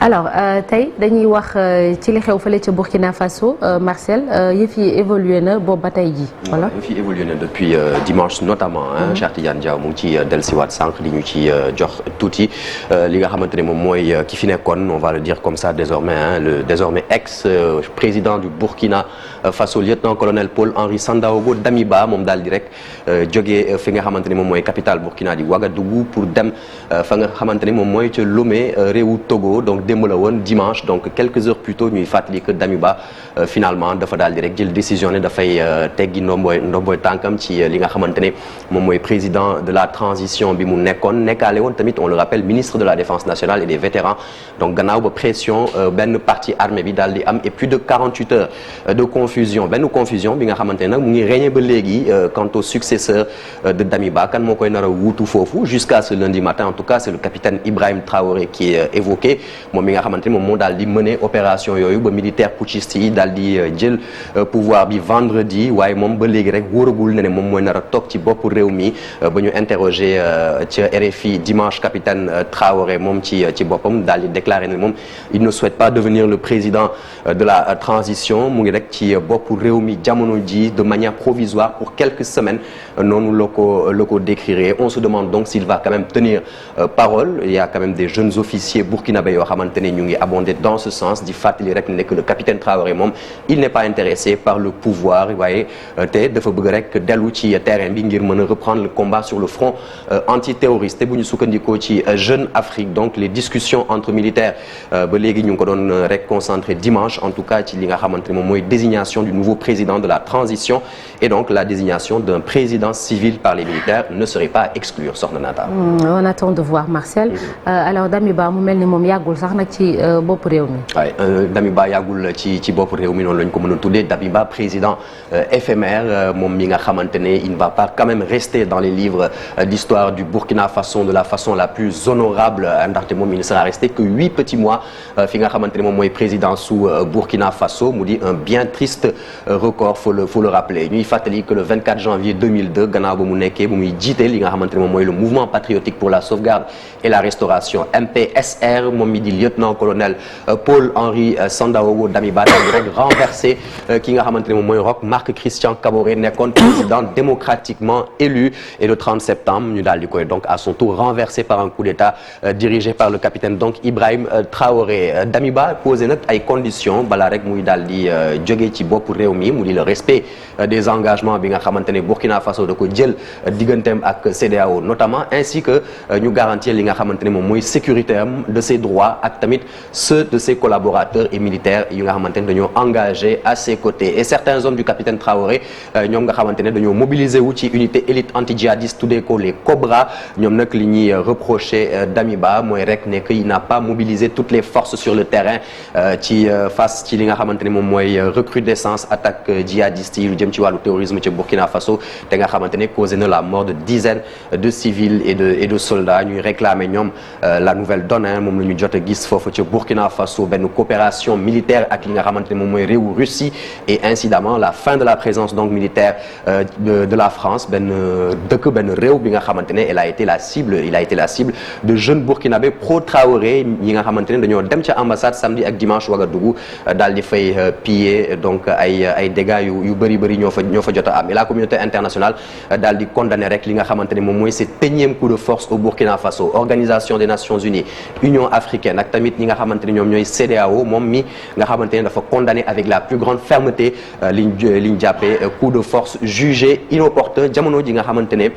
alors tey dañuy wax ci li xew fële ca Burkina Faso Marcel yëf yi évolué na boobu ba tey jii. voilà yëf yi évolué na depuis dimanche notamment Cheikh Tidiane Diaw mu ngi ci dellusiwaat sànq di ñu ci jox tuuti li nga xamante ne moom mooy ki fi nekkoon on va le dire comme ça désormais le désormais ex-président du Burkina Faso lieutenant-colonel Paul-Henri Sandaogo Damiba moom daal di rek jógee fi nga xamante ne moom mooy capitale Burkina di Ouagadougou pour dem fa nga xamante ne moom mooy ca Lomé réewu Togo donc démb la woon dimanche donc quelques heures plus tôt ñuy fàttali que Damiba finalement dafa daal di rek jël décision ne dafay teggi ndomboy tànkam ci li nga xamante ne moom mooy président de la transition bi mu nekkaale woon tamit on le rappelle ministre de la défense nationale et des vétérans donc gannaaw ba pression benn partie armée bi daal di am et plus de 48 heures de confusion bi nga xamante ne nag mu ngi régner ba léegi quant au successeur de Damiba kan moo koy nar a wuutu foofu jusqu'à ce lundi matin en tout cas c'est le capitaine Ibrahim Traoré qui est évoqué moom mi nga xamante ne moom moo daal di mener opération yooyu ba militaire putschiste yi daal di jël pouvoir bi vendredi waaye moom ba léegi rek wóoragul ne moom mooy nar a toog ci bopp réew mi ba ñu interroger ci RFI dimanche capitaine Traoré moom ci boppam daal di déclarer ne moom il ne souhaite pas devenir le président de la transition mu ngi rek ci bopp réew mi jamono ji de manière provisoire pour quelques semaines noonu la ko décrire on se demande donc s'il va quand même tenir parole il y a quand même des jeunes officiers burkinabés yoo xamante ne ñu ngi abondé dans ce sens di fàttali rek ne que le capitaine Traoré moom il n'est pas intéressé par le pouvoir waaye te dafa bëgg rek dellu ci terrain bi ngir mën a reprendre le combat sur le front antiterroriste te bu ñu sukkandikoo ci Jeune Afrique donc les discussions entre militaires ba léegi ñu ngi ko doon rek concentré dimanche en tout cas ci li nga xamante ne moom mooy désignation du nouveau président de la transition et donc la désignation d'un président civil par les militaires ne serait pas à exclure soxna Nata. On attend de voir Marcel. Alors Damiba mu mel ni moom yàggul sax nag ci bopp réew mi. waaye Damiba yàggul ci bopp réew mi noonu la ñu ko mën a tuddee Damiba président éphémère moom mi nga xamante ne il ne va pas quand même rester dans les livres d'histoire du Burkina Faso de la façon la plus honorable ndaxte moom il ne sera resté que 8 petits mois fi nga xamante ne moom mooy président su Burkina Faso mu di un bien triste record faut le rappeler ñuy fàttali que le 24 janvier 2002 gannaaw ba mu nekkee bu muy jiite li nga xamante ne moom mooy le mouvement patriotique pour la sauvegarde et la restauration MPSR moom mi di lieutenant-colonel Paul-Henri Sandaogo Damiba daal di rek renversé ki nga xamante ne moom mooy Roch Marc Christian Kaboré nekkoon président démocratiquement élu et le 30 septembre ñu daal di koy donc à son tour renversé par un coup d'état dirigé par le capitaine donc Ibrahim Traoré Damiba posé nag ay conditions balaa rek muy daal di jóge ci bopp réew mi mu di le respect des engagements bi nga xamante ne Burkina Faso da ko jël digganteem ak CEDEAO notamment ainsi que ñu garantir li nga xamante ne moom mooy sécurité am de ses droits ak tamit ceux de ses collaborateurs et militaires yi nga xamante ne dañoo engagé à ses côtés et certains hommes du capitaine Traoré ñoom nga xamante ne dañoo mobiliser wu ci unité élite anti-djihadiste tuddee ko les Cobra ñoom nag li ñuy reproché Damiba mooy rek ne que il n'a pas mobilisé toutes les forces sur le terrain face ci li nga xamante ne moom mooy recrudescence attaque djihadiste yi lu jëm ci wàllu terrorisme ci Burkina Faso te nga xamante ne causé na la mort de dizaines de civils et de soldats ñuy réclamer ñoom la nouvelle donne moom la ñu jot a gis foofu ci Burkina Faso benn coopération militaire ak li nga xamante ne moom mooy réewu Russie et incidemment la fin de la présence donc militaire de la France benn réew bi nga xamante ne il a été la cible de jeunes burkinabés pro Traoré yi nga xamante ne dañoo dem ca ambassade samedi ak dimanche Ouagadougou daal di fay piller donc ay dégâts yu bëri ñoo fa jot a am et la communauté internationale daal di condamner rek li nga xamante ne moom mooy cet énième coup de force au Burkina Faso Organisation des Nations Unies Union africaine ak tamit ñi nga xamante ne ñoom ñooy CEDEAO moom mi nga xamante ne dafa condamné avec la plus grande fermeté liñ jàppee coup de force jugé inopportun jamono ji nga xamante ne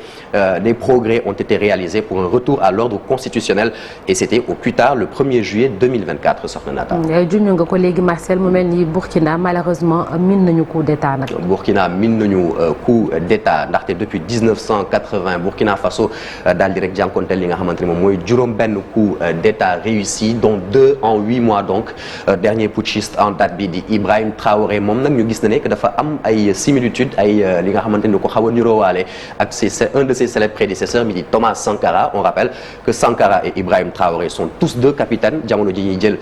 des progrès ont été réalisés pour un retour à l'ordre constitutionnel et c'était au plus tard le 1er juillet 2024 soxna Nata. junj nga ko léegi Marcel mu mel ni Burkina malheureusement min nañu coup d'état nag. Burkina min nañu coup d'état ndaxte depuis 1980 Burkina Faso daal di rek jànkonteel li nga xamante ne moom mooy juróom benn coup d'état réussi dont 2 en 8 mois donc dernier putschiste en date bi di Ibrahim Traoré moom nag ñu gis na ne que dafa am ay similitudes ay li nga xamante ne ko xaw a niroowaale ak un de ses célèbres prédécesseurs mi di Thomas Sankara on rappelle que Sankara et Ibrahim Traoré sont tous deux capitaines jamono ji ñuy jël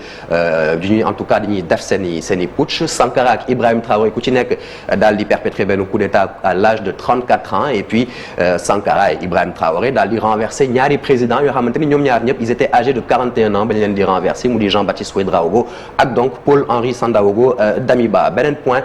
en tout cas dañuy def seen i putsch Sankara ak Ibrahim Traoré ku ci nekk daal di perpétrer benn coup d'état à l'âge de 34 ans et puis Sankara et Ibrahim Traoré daal di renverser ñaari présidents yoo xamante ni ñoom ñaar ñëpp ils étaient âgés de 41 ans ba ñu leen di renversé mu di Jean-Baptiste Ouédraogo ak donc Paul-Henri Sandaogo Damiba beneen point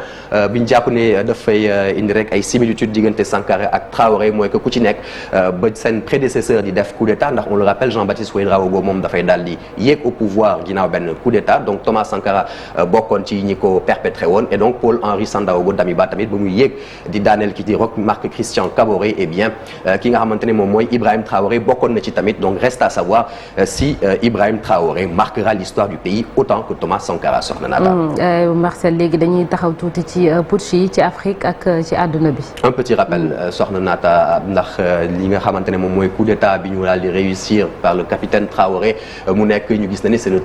bi ñu jàpp ne dafay indi rek ay similitudes diggante Sankara ak Traoré mooy que ku ci nekk ba seen prédécesseur di def coup d'état ndax on le rappelle Jean-Baptiste Ouédraogo moom dafay daal di yéeg au pouvoir ginnaaw benn coup d'état donc Thomas Sankara bokkoon ci ñi ko perpétré woon et donc Paul-Henri Sandaogo Damiba tamit ba muy yéeg di daaneel ki di Roch Marc Christian Kaboré et bien ki nga xamante ne moom mooy Ibrahim Traoré bokkoon na ci tamit donc reste à savoir si Ibrahim Traoré marquera l'histoire du pays autant que Thomas Sankara soxna Naata. Marcel léegi dañuy taxaw tuuti ci putsch yi ci Afrique ak ci àdduna bi. un petit rappel soxna Naata ndax li nga xamante ne moom mooy coup d'état bi ñu daal di réussir par le capitaine Traoré mu nekk ñu gis na ni c'est le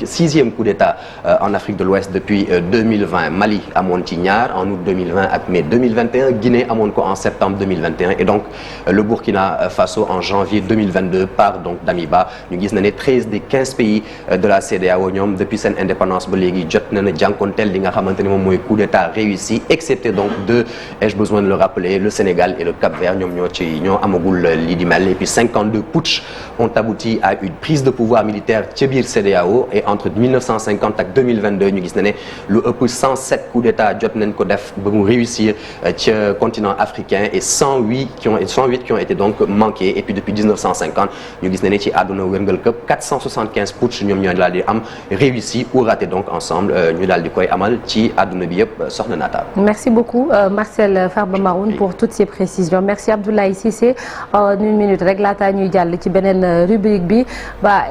sixième coup d'état en Afrique de l'Ouest depuis 2020 Mali amoon ci ñaar en août 2020 ak mai 2021 Guinée amoon ko en septembre 2021 et donc le Burkina Faso en janvier 2022 par donc Damiba ñu gis na ne 13 des 15 pays de la CEDEAO ñoom depuis seen indépendance ba léegi jot na jànkonteel li nga xamante ne moom mooy coup d'état réussi excepté donc deux ai-je besoin de le rappeler le Sénégal et le Cap-Vert ñoom ñoo amagul lii di mel et puis 52 putsch ont abouti à une prise de pouvoir militaire ca biir CEDEAO et entre 1950 ak 2022 ñu gis na ne lu ëpp 107 coups d'état jot nañ ko def ba mu réussir ca continent africain et 108 qui ont été donc manqués et puis depuis 1950 ñu gis na ne ci àdduna wërngal këpp 475 putsch ñoom ñoo daal di am réussi ou raté donc ensemble ñu daal di koy amal ci àdduna bi yëpp soxna Naata. Merci beaucoup Marcel Farba Maroun pour toutes ces précisions merci Abdoulaye Cissé une minute rek laataa ñuy jàll ci beneen rubrique bi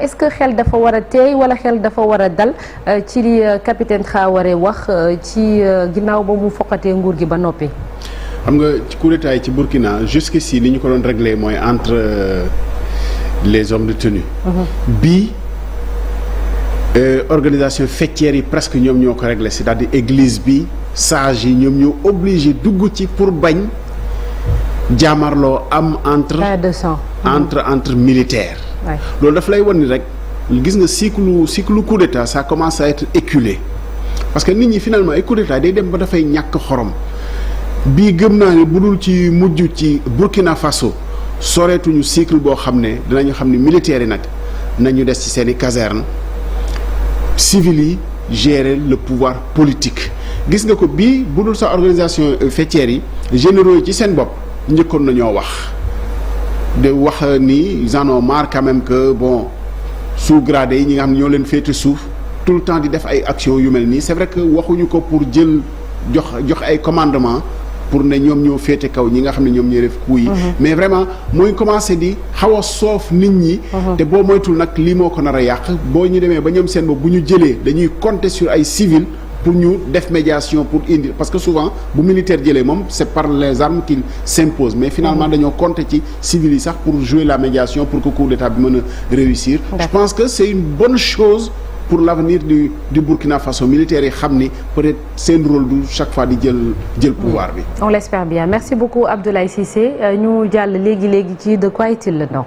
est-ce que xel dafa war a teey wala xel dafa war a dal ci li capitaine Traoré wax ci ginnaaw ba mu foqatee nguur gi ba noppi. xam nga ci coup d'état yi ci Burkina jusqu'ici li ñu ko doon réglé mooy entre les hommes de tenue. bii organisation faîtière yi presque ñoom ñoo ko réglé c'est-à-dire église bi sages yi ñoom ñoo obligé dugg ci pour bañ jaamarloo am entre militaires. loolu daf lay wan ni rek gis nga cycle coup d'état ça commence à être éculé parce que nit ñi finalement ay coup d'état day dem ba dafay ñàkk xorom bii gëm naa ne bu dul ci mujj ci Burkina Faso soreetuñu cycle boo xam ne dinañu xam ne militaires yi nag nañu des ci seen i caserne civils yi gérer le pouvoir politique gis nga ko bii bu dul sa organisation faîtière yi généraux yi ci seen bopp njëkkoon nañoo wax de wax ni ils en ont marre quand même que bon sous-gradés yi ñi nga xam ne ñoo leen féete suuf tout le temps di def ay actions yu mel nii c'est vrai que waxuñu ko pour jël jox ay commandement pour ne ñoom ñoo féete kaw ñi nga xam ne ñoom ñoo def coup yi mais vraiment mooy commencé di xaw a soof nit ñi te boo moytul nag lii moo ko nar a yàq boo ñu demee ba ñoom seen bopp bu ñu jëlee dañuy compter sur ay civils pour ñu def médiation pour indi parce que souvent bu militaire jëlee moom c'est par les armes qu'il s'impose mais finalement dañoo compter ci civils yi sax pour jouer la médiation pour que coup d'état bi mën a réussir je pense que c'est une bonne chose pour l'avenir du Burkina Faso militaires yi xam ni peut-être seen rôle du chaque fois di jël pouvoir bi. On l'espère bien merci beaucoup Abdoulaye Cissé ñu jàll léegi ci de quoi est-il le nom.